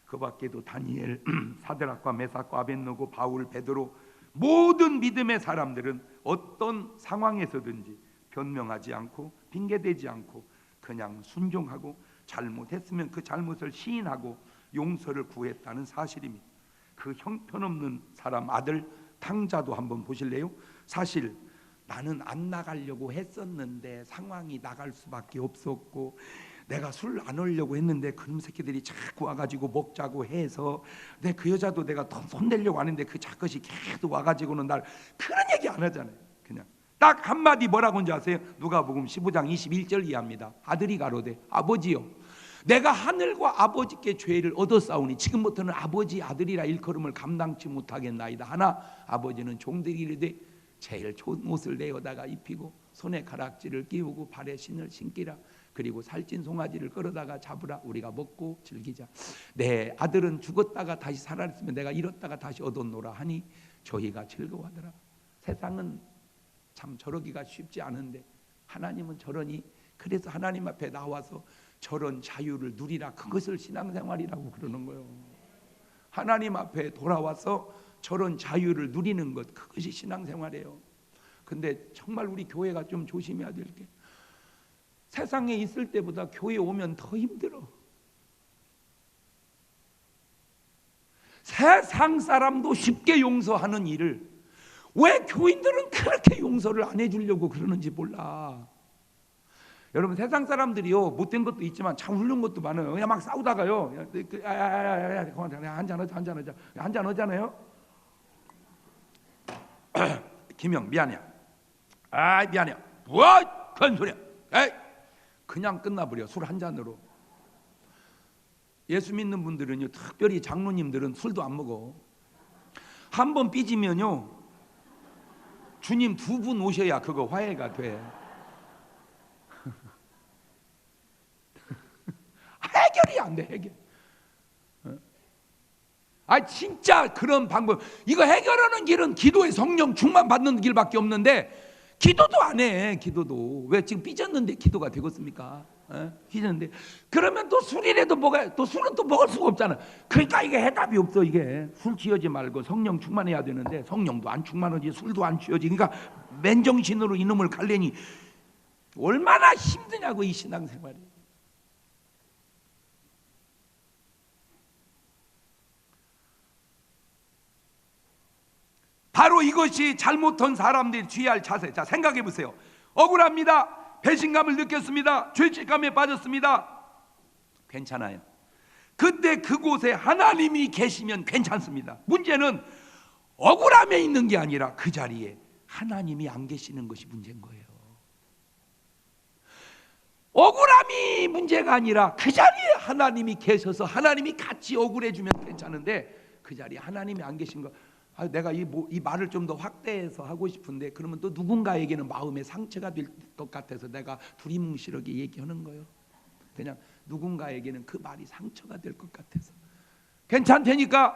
그 밖에도 다니엘, 사드락과 메삭과 아벳느고, 바울, 베드로 모든 믿음의 사람들은 어떤 상황에서든지 변명하지 않고 핑계대지 않고 그냥 순종하고 잘못했으면 그 잘못을 시인하고 용서를 구했다는 사실입니다. 그 형편없는 사람 아들 탕자도 한번 보실래요? 사실 나는 안 나가려고 했었는데 상황이 나갈 수밖에 없었고 내가 술 안 하려고 했는데 그놈 새끼들이 자꾸 와가지고 먹자고 해서 내 그 여자도 내가 더 손대려고 하는데 그 자것이 계속 와가지고는 날 그런 얘기 안 하잖아요. 그냥 딱 한마디 뭐라고 한지 아세요? 누가복음 15장 21절 이하입니다. 아들이 가로되 아버지요 내가 하늘과 아버지께 죄를 얻었사오니 지금부터는 아버지 아들이라 일컬음을 감당치 못하겠나이다. 하나 아버지는 종들이 이르되 제일 좋은 옷을 내어다가 입히고 손에 가락지를 끼우고 발에 신을 신기라. 그리고 살찐 송아지를 끌어다가 잡으라. 우리가 먹고 즐기자. 내 아들은 죽었다가 다시 살아났으면 내가 잃었다가 다시 얻었노라 하니 저희가 즐거워하더라. 세상은 참 저러기가 쉽지 않은데 하나님은 저러니. 그래서 하나님 앞에 나와서 저런 자유를 누리라. 그것을 신앙생활이라고 그러는 거예요. 하나님 앞에 돌아와서 저런 자유를 누리는 것, 그것이 신앙생활이에요. 근데 정말 우리 교회가 좀 조심해야 될 게 세상에 있을 때보다 교회 오면 더 힘들어. 세상 사람도 쉽게 용서하는 일을 왜 교인들은 그렇게 용서를 안 해주려고 그러는지 몰라. 여러분, 세상 사람들이요, 못된 것도 있지만 참 훌륭한 것도 많아요. 그냥 막 싸우다가요, 한잔 하잖아요. 김영 미안해. 미안해. 뭐 그런 소리야. 그냥 끝나버려, 술 한 잔으로. 예수 믿는 분들은요, 특별히 장로님들은 술도 안 먹어. 한 번 삐지면요, 주님 2분 오셔야 그거 화해가 돼. 해결이 안 돼, 해결. 진짜 그런 방법. 이거 해결하는 길은 기도의 성령 충만 받는 길밖에 없는데 기도도 안 해. 기도도 왜 지금 삐졌는데 기도가 되겠습니까? 삐졌는데 그러면 또 술이라도 먹어야, 또 술은 또 먹을 수가 없잖아. 그러니까 이게 해답이 없어. 이게 술 취하지 말고 성령 충만해야 되는데 성령도 안 충만하지, 술도 안 취하지. 그러니까 맨정신으로 이놈을 갈래니 얼마나 힘드냐고, 이 신앙생활이. 바로 이것이 잘못한 사람들이 취할 자세. 자, 생각해 보세요. 억울합니다. 배신감을 느꼈습니다. 죄책감에 빠졌습니다. 괜찮아요. 그때 그곳에 하나님이 계시면 괜찮습니다. 문제는 억울함에 있는 게 아니라 그 자리에 하나님이 안 계시는 것이 문제인 거예요. 억울함이 문제가 아니라 그 자리에 하나님이 계셔서 하나님이 같이 억울해주면 괜찮은데 그 자리에 하나님이 안 계신 거. 내가 이 말을 좀 더 확대해서 하고 싶은데 그러면 또 누군가에게는 마음의 상처가 될 것 같아서 내가 두리뭉실하게 얘기하는 거예요. 그냥 누군가에게는 그 말이 상처가 될 것 같아서. 괜찮다니까.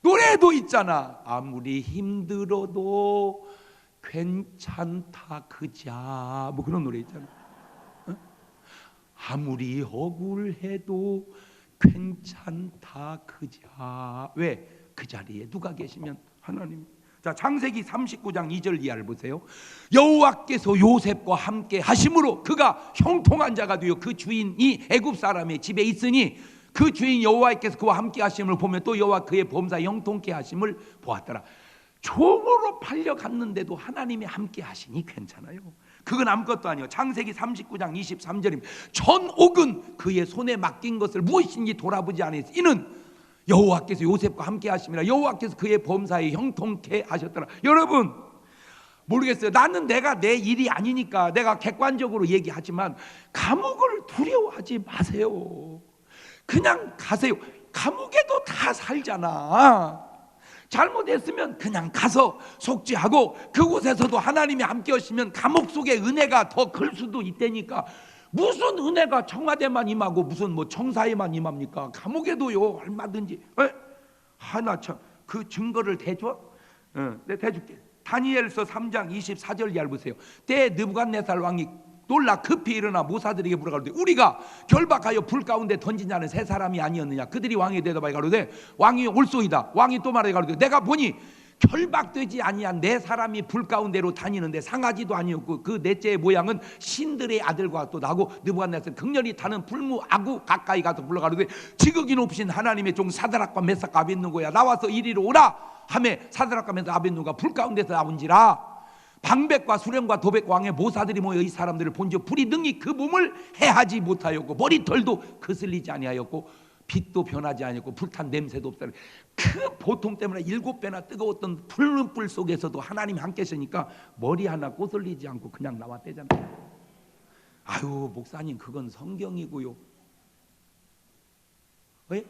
노래도 있잖아. 아무리 힘들어도 괜찮다 그자, 뭐 그런 노래 있잖아. 아무리 억울해도 괜찮다 그자. 왜? 그 자리에 누가 계시면 하나님. 자, 창세기 39장 2절 이하를 보세요. 여호와께서 요셉과 함께 하심으로 그가 형통한 자가 되어 그 주인이 애굽 사람의 집에 있으니 그 주인 여호와께서 그와 함께 하심을 보면 또 여호와 그의 범사에 형통케 하심을 보았더라. 종으로 팔려갔는데도 하나님이 함께 하시니 괜찮아요. 그건 아무것도 아니에요. 창세기 39장 23절입니다. 전옥은 그의 손에 맡긴 것을 무엇인지 돌아보지 않았으니 이는 여호와께서 요셉과 함께 하심이라. 여호와께서 그의 범사에 형통케 하셨더라. 여러분, 모르겠어요. 나는 내가 내 일이 아니니까 내가 객관적으로 얘기하지만 감옥을 두려워하지 마세요. 그냥 가세요. 감옥에도 다 살잖아. 잘못했으면 그냥 가서 속죄하고 그곳에서도 하나님이 함께 하시면 감옥 속에 은혜가 더 클 수도 있다니까. 무슨 은혜가 청와대만 임하고 무슨 뭐 청사에만 임합니까? 감옥에도요, 얼마든지. 하나 참 그 증거를 대줘? 내가 대줄게. 다니엘서 3장 24절 이하를 보세요. 때 느부갓네살 왕이 놀라 급히 일어나 모사들에게 물어가로되 우리가 결박하여 불 가운데 던진 자는 세 사람이 아니었느냐? 그들이 왕에게 대답하여 가로되 왕이 올소이다. 왕이 또 말해 가로되 내가 보니 결박되지 아니한 네 사람이 불 가운데로 다니는데 상아지도 아니었고 그 넷째의 모양은 신들의 아들과 또 나고 느부갓네살 극렬히 타는 불무 아구 가까이 가서 불러가로되 지극히 높으신 하나님의 종 사드락과 메삭과 아벳느고야 나와서 이리로 오라 하매 사드락과 메삭과 아벳느고가 불 가운데서 나온지라. 방백과 수령과 도백과 왕의 모사들이 모여 이 사람들을 본즉 불이 능히 그 몸을 해하지 못하였고 머리털도 거슬리지 아니하였고 빛도 변하지 않았고 불탄 냄새도 없다. 그 보통 때문에 7배나 뜨거웠던 푸른 불 속에서도 하나님이 함께 계시니까 머리 하나 거슬리지 않고 그냥 나왔대잖아요. 아유, 목사님 그건 성경이고요. 왜?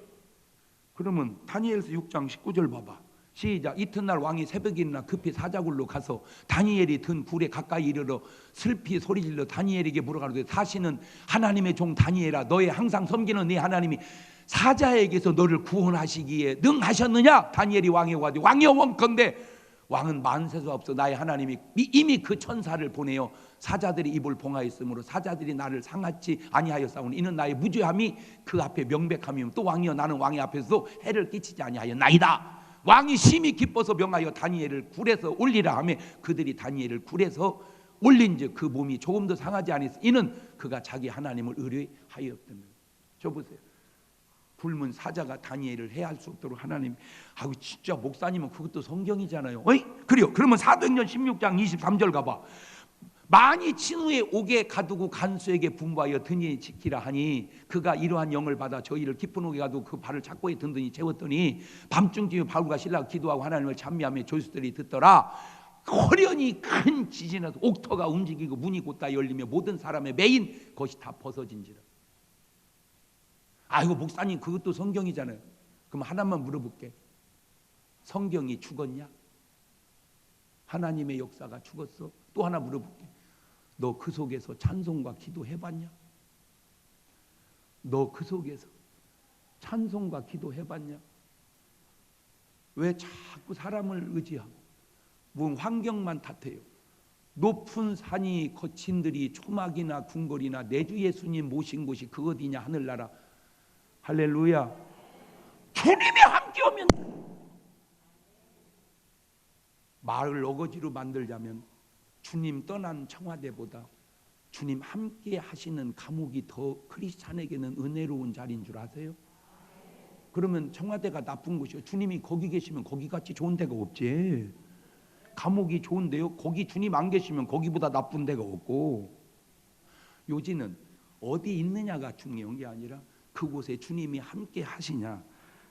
그러면 다니엘서 6장 19절 봐봐. 시작. 이튿날 왕이 새벽에 일어나 급히 사자굴로 가서 다니엘이 든 불에 가까이 이르러 슬피 소리질러 다니엘에게 물어가로되 사시는 하나님의 종 다니엘아, 너의 항상 섬기는 네 하나님이 사자에게서 너를 구원하시기에 능하셨느냐? 다니엘이 왕에게 가되 왕이여 원컨대 왕은 만세가 없어 나의 하나님이 이미 그 천사를 보내어 사자들이 입을 봉하였으므로 사자들이 나를 상하지 아니하였사오니 이는 나의 무죄함이 그 앞에 명백함이요 또 왕이여 나는 왕의 앞에서도 해를 끼치지 아니하였나이다. 왕이 심히 기뻐서 명하여 다니엘을 굴에서 올리라 하며 그들이 다니엘을 굴에서 올린즉 그 몸이 조금도 상하지 아니하였으니 이는 그가 자기 하나님을 의뢰하였던 거예요. 저 보세요. 굶은 사자가 다니엘을 해할 수 없도록 하나님, 아우 진짜 목사님은 그것도 성경이잖아요. 어이? 그래요. 그러면 사도행전 16장 23절 가봐. 많이 친후에 옥에 가두고 간수에게 분부하여 든든히 지키라 하니 그가 이러한 영을 받아 저희를 깊은 옥에 가두고 그 발을 착고에 든든히 채웠더니 밤중쯤에 바울과 실라가 기도하고 하나님을 찬미하며 조수들이 듣더라. 호련히 큰 지진이 나서 옥터가 움직이고 문이 곧다 열리며 모든 사람의 메인 것이 다 벗어진지라. 아이고 목사님 그것도 성경이잖아요. 그럼 하나만 물어볼게. 성경이 죽었냐? 하나님의 역사가 죽었어? 또 하나 물어볼게. 너 그 속에서 찬송과 기도 해봤냐? 너 그 속에서 찬송과 기도 해봤냐? 왜 자꾸 사람을 의지하고 뭔 환경만 탓해요? 높은 산이 거친들이 초막이나 궁궐이나 내 주 예수님 모신 곳이 그 어디냐? 하늘나라. 할렐루야. 주님이 함께 오면, 말을 어거지로 만들자면 주님 떠난 청와대보다 주님 함께 하시는 감옥이 더 크리스찬에게는 은혜로운 자리인 줄 아세요? 그러면 청와대가 나쁜 곳이요, 주님이 거기 계시면 거기같이 좋은 데가 없지. 감옥이 좋은데요, 거기 주님 안 계시면 거기보다 나쁜 데가 없고. 요지는 어디 있느냐가 중요한 게 아니라 그곳에 주님이 함께 하시냐.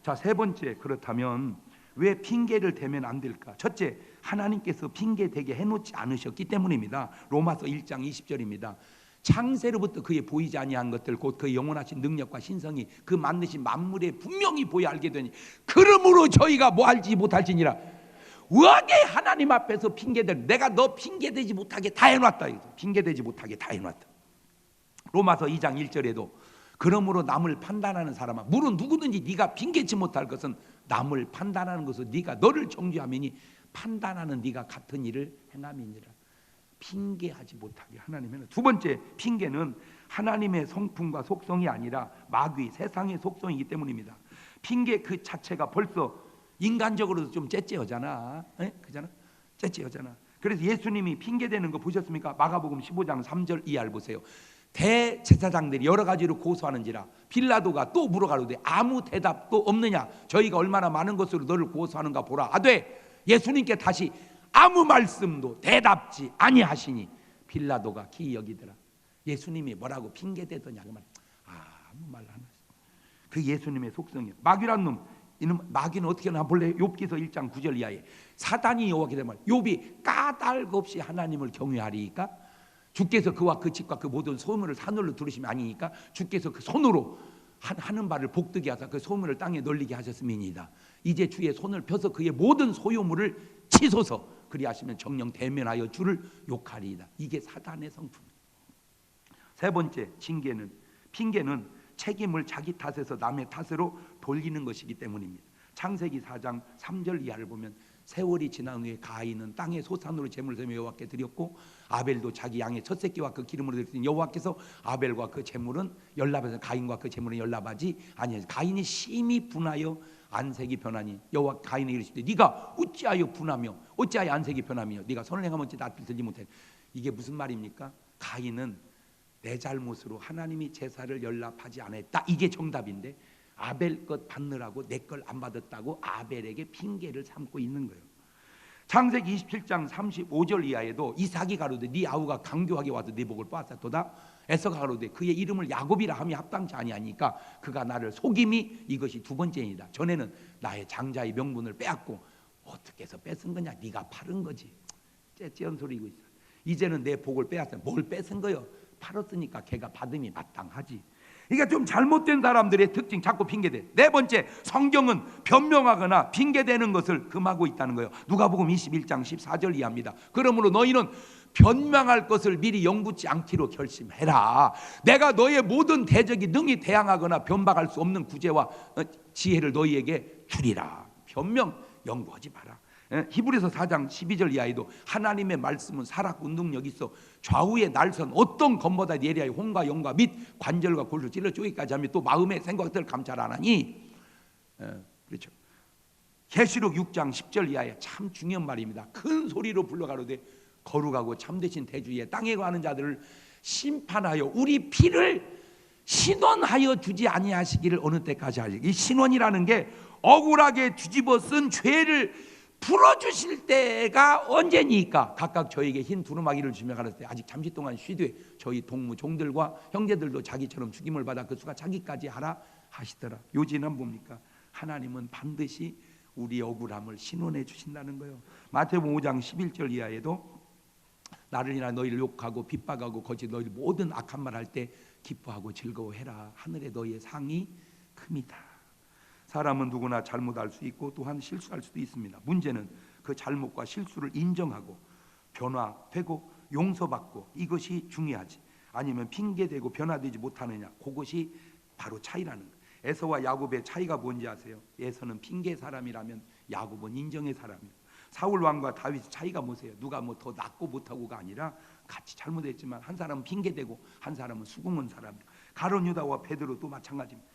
자, 세 번째, 그렇다면 왜 핑계를 대면 안 될까? 첫째, 하나님께서 핑계 대게 해놓지 않으셨기 때문입니다. 로마서 1장 20절입니다. 창세로부터 그의 보이지 아니한 것들 곧 그의 영원하신 능력과 신성이 그 만드신 만물에 분명히 보여 알게 되니 그러므로 저희가 뭐 알지 못할지니라. 왜 하나님 앞에서 핑계대를, 내가 너 핑계대지 못하게 다 해놨다. 핑계대지 못하게 다 해놨다. 로마서 2장 1절에도 그러므로 남을 판단하는 사람아, 물은 누구든지 네가 핑계치 못할 것은 남을 판단하는 것은 네가 너를 정죄하매니 판단하는 네가 같은 일을 행함이니라. 핑계하지 못하게 하나님은. 두 번째, 핑계는 하나님의 성품과 속성이 아니라 마귀, 세상의 속성이기 때문입니다. 핑계 그 자체가 벌써 인간적으로도 좀 째째하잖아. 그잖아? 째째하잖아. 그래서 예수님이 핑계대는 거 보셨습니까? 마가복음 15장 3절 이하를 보세요. 대제사장들이 여러 가지로 고소하는지라 빌라도가 또 물어가로되 아무 대답도 없느냐? 저희가 얼마나 많은 것으로 너를 고소하는가 보라 하되 예수님께 다시 아무 말씀도 대답지 아니하시니 빌라도가 기이 여기더라. 예수님이 뭐라고 핑계대더냐 그 말. 아무 말 안 하시. 그 예수님의 속성이에요. 마귀란 놈, 이놈 마귀는 어떻게 하나 볼래? 욥기서 1장 9절 이하에 사단이 여호와께 대면 욥이 까닭 없이 하나님을 경외하리까? 주께서 그와 그 집과 그 모든 소물을 산으로 두르시면 아니니까 주께서 그 손으로 하는 바를 복되게 하사 그 소물을 땅에 널리게 하셨음이니이다. 이제 주의 손을 펴서 그의 모든 소유물을 치소서. 그리하시면 정령 대면하여 주를 욕하리이다. 이게 사단의 성품. 세 번째, 핑계는 책임을 자기 탓에서 남의 탓으로 돌리는 것이기 때문입니다. 창세기 4장 3절 이하를 보면 세월이 지난 후에 가인은 땅의 소산으로 제물을 드리며 여호와께 드렸고 아벨도 자기 양의 첫 새끼와 그 기름으로 드렸으니 여호와께서 아벨과 그 제물은 연납해서 가인과 그 제물은 연납하지 아니하시고 가인이 심히 분하여 안색이 변하니 여호와 가인에게 이르시되 네가 어찌하여 분하며 어찌하여 안색이 변하며 네가 선을 행하면 어찌 낯을 들지 못해. 이게 무슨 말입니까? 가인은 내 잘못으로 하나님이 제사를 연납하지 않았다, 이게 정답인데 아벨 것 받느라고 내 걸 안 받았다고 아벨에게 핑계를 삼고 있는 거예요. 창세기 27장 35절 이하에도 이삭이 가로되 네 아우가 강교하게 와서 네 복을 빼앗았도다. 에서가 가로되 그의 이름을 야곱이라 함이 합당치 아니하니까 그가 나를 속임이 이것이 두 번째이다. 전에는 나의 장자의 명분을 빼앗고 어떻게 해서 뺏은 거냐? 네가 팔은 거지. 째째한 소리고 있어. 이제는 내 복을 빼앗아. 뭘 뺏은 거요? 팔았으니까 걔가 받음이 마땅하지. 그러니까 좀 잘못된 사람들의 특징 자꾸 핑계대. 네 번째, 성경은 변명하거나 핑계대는 것을 금하고 있다는 거예요. 누가복음 21장 14절 이하입니다. 그러므로 너희는 변명할 것을 미리 영붙지 않기로 결심해라. 내가 너의 모든 대적이 능히 대항하거나 변박할 수 없는 구제와 지혜를 너희에게 주리라. 변명 연구하지 마라. 히브리서 4장 12절 이하에도 하나님의 말씀은 살았고 능력이 있어 좌우의 날선 어떤 검보다 예리하여 혼과 영과 및 관절과 골을 찔러 쪼기까지 하며 또 마음의 생각들을 감찰하나니. 그렇죠. 계시록 6장 10절 이하에 참 중요한 말입니다. 큰 소리로 불러가로되 거룩하고 참되신 대주의 땅에 거하는 자들을 심판하여 우리 피를 신원하여 주지 아니하시기를 어느 때까지 하시기. 이 신원이라는 게 억울하게 뒤집어 쓴 죄를 풀어주실 때가 언제니까. 각각 저에게 흰 두루마기를 주며 가라사대 아직 잠시 동안 쉬되 저희 동무 종들과 형제들도 자기처럼 죽임을 받아 그 수가 자기까지 하라 하시더라. 요지는 뭡니까? 하나님은 반드시 우리 억울함을 신원해 주신다는 거예요. 마태복음 5장 11절 이하에도 나를 인하여 너희를 욕하고 핍박하고 거짓 너희 모든 악한 말 할 때 기뻐하고 즐거워해라. 하늘에 너희의 상이 큽니다. 사람은 누구나 잘못할 수 있고 또한 실수할 수도 있습니다. 문제는 그 잘못과 실수를 인정하고 변화되고 용서받고 이것이 중요하지, 아니면 핑계대고 변화되지 못하느냐, 그것이 바로 차이라는 거예요. 에서와 야곱의 차이가 뭔지 아세요? 에서는 핑계 사람이라면 야곱은 인정의 사람이에요. 사울 왕과 다윗의 차이가 뭐세요? 누가 뭐 더 낫고 못하고가 아니라 같이 잘못했지만 한 사람은 핑계대고 한 사람은 수긍은 사람이에요. 가룟 유다와 베드로도 마찬가지입니다.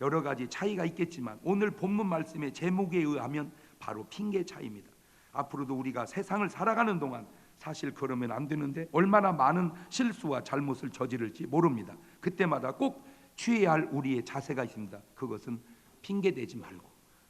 여러 가지 차이가 있겠지만 오늘 본문 말씀의 제목에 의하면 바로 핑계 차이입니다. 앞으로도 우리가 세상을 살아가는 동안 사실 그러면 안 되는데 얼마나 많은 실수와 잘못을 저지를지 모릅니다. 그때마다 꼭 취해야 할 우리의 자세가 있습니다. 그것은 핑계대지 말고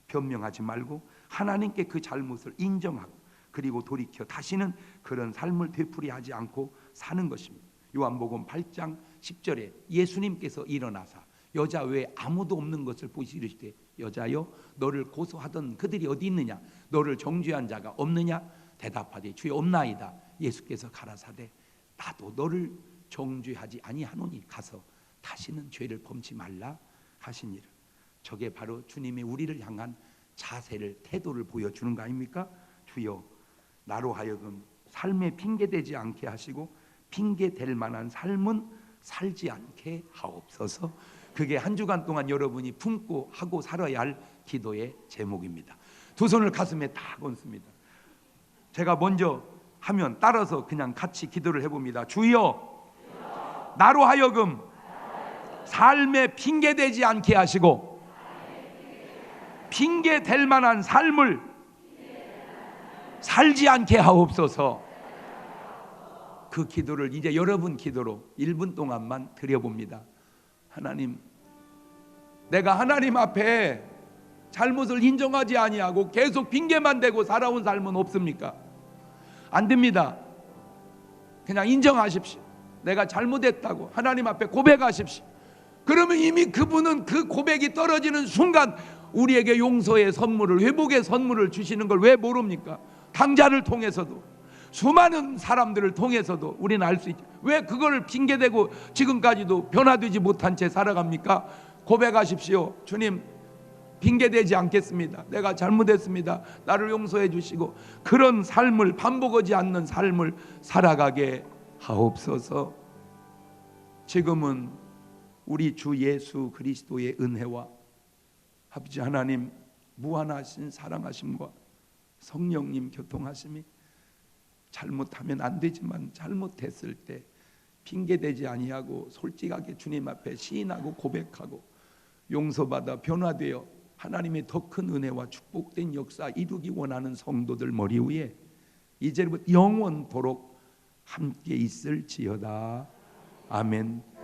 변명하지 말고 하나님께 그 잘못을 인정하고 그리고 돌이켜 다시는 그런 삶을 되풀이하지 않고 사는 것입니다. 요한복음 8장 10절에 예수님께서 일어나사 여자 외에 아무도 없는 것을 보시고 이르시되 여자여 너를 고소하던 그들이 어디 있느냐, 너를 정죄한 자가 없느냐, 대답하되 주여 없나이다. 예수께서 가라사대 나도 너를 정죄하지 아니하노니 가서 다시는 죄를 범치 말라 하시니라. 저게 바로 주님이 우리를 향한 자세를, 태도를 보여주는 거 아닙니까? 주여 나로 하여금 삶에 핑계대지 않게 하시고 핑계댈 만한 삶은 살지 않게 하옵소서. 그게 한 주간 동안 여러분이 품고 하고 살아야 할 기도의 제목입니다. 두 손을 가슴에 딱 얹습니다. 제가 먼저 하면 따라서 그냥 같이 기도를 해봅니다. 주여 나로 하여금 삶에 핑계대지 않게 하시고 핑계댈 만한 삶을 살지 않게 하옵소서. 그 기도를 이제 여러분 기도로 1분 동안만 드려봅니다. 하나님, 내가 하나님 앞에 잘못을 인정하지 아니하고 계속 핑계만 대고 살아온 삶은 없습니까? 안 됩니다. 그냥 인정하십시오. 내가 잘못했다고 하나님 앞에 고백하십시오. 그러면 이미 그분은 그 고백이 떨어지는 순간 우리에게 용서의 선물을, 회복의 선물을 주시는 걸 왜 모릅니까? 강자를 통해서도, 수많은 사람들을 통해서도 우리는 알 수 있죠. 왜 그걸 핑계대고 지금까지도 변화되지 못한 채 살아갑니까? 고백하십시오. 주님, 핑계대지 않겠습니다. 내가 잘못했습니다. 나를 용서해 주시고 그런 삶을, 반복하지 않는 삶을 살아가게 하옵소서. 지금은 우리 주 예수 그리스도의 은혜와 아버지 하나님 무한하신 사랑하심과 성령님 교통하심이 잘못하면 안 되지만 잘못했을 때 핑계대지 아니하고 솔직하게 주님 앞에 시인하고 고백하고 용서받아 변화되어 하나님의 더 큰 은혜와 축복된 역사 이루기 원하는 성도들 머리 위에 이제부터 영원토록 함께 있을지어다. 아멘.